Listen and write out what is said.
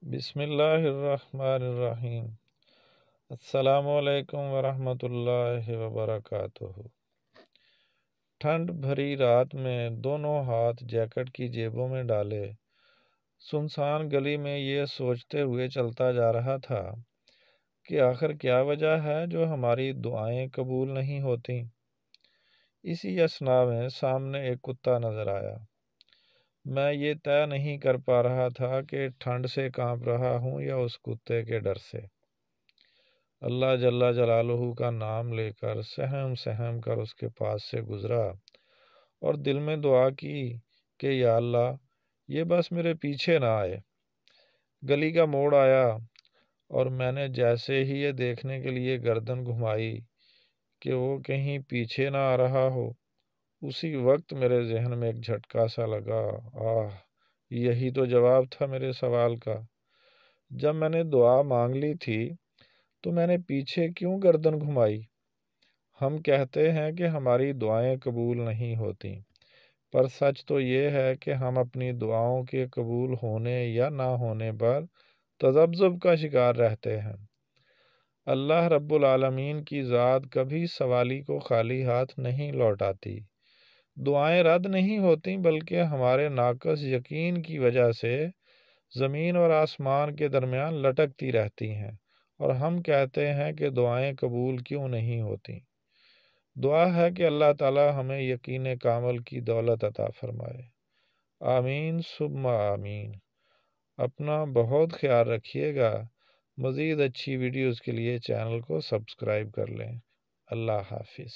بسم اللہ الرحمن الرحیم۔ السلام علیکم ورحمۃ اللہ وبرکاتہ۔ ٹھنڈ بھری رات میں دونوں ہاتھ جیکٹ کی جیبوں میں ڈالے سنسان گلی میں یہ سوچتے ہوئے چلتا جا رہا تھا کہ آخر کیا وجہ ہے جو ہماری دعائیں قبول نہیں ہوتی۔ اسی اثنا میں سامنے ایک کتا نظر آیا۔ میں یہ طے نہیں کر پا رہا تھا کہ ٹھنڈ سے کانپ رہا ہوں یا اس کتے کے ڈر سے۔ اللہ جل جلالہ کا نام لے کر سہم سہم کر اس کے پاس سے گزرا اور دل میں دعا کی کہ یا اللہ یہ بس میرے پیچھے نہ آئے۔ گلی کا موڑ آیا اور میں نے جیسے ہی یہ دیکھنے کے لیے گردن گھمائی کہ وہ کہیں پیچھے نہ آ رہا ہو، اسی وقت میرے ذہن میں ایک جھٹکا سا لگا۔ یہی تو جواب تھا میرے سوال کا۔ جب میں نے دعا مانگ لی تھی تو میں نے پیچھے کیوں گردن گھمائی؟ ہم کہتے ہیں کہ ہماری دعائیں قبول نہیں ہوتی، پر سچ تو یہ ہے کہ ہم اپنی دعاؤں کے قبول ہونے یا نہ ہونے پر تذبذب کا شکار رہتے ہیں۔ اللہ رب العالمین کی ذات کبھی سوالی کو خالی ہاتھ نہیں لوٹاتی۔ دعائیں رد نہیں ہوتی بلکہ ہمارے ناقص یقین کی وجہ سے زمین اور آسمان کے درمیان لٹکتی رہتی ہیں، اور ہم کہتے ہیں کہ دعائیں قبول کیوں نہیں ہوتی۔ دعا ہے کہ اللہ تعالی ہمیں یقین کامل کی دولت عطا فرمائے۔ آمین ثم آمین۔ اپنا بہت خیال رکھیے گا۔ مزید اچھی ویڈیوز کے لیے چینل کو سبسکرائب کر لیں۔ اللہ حافظ۔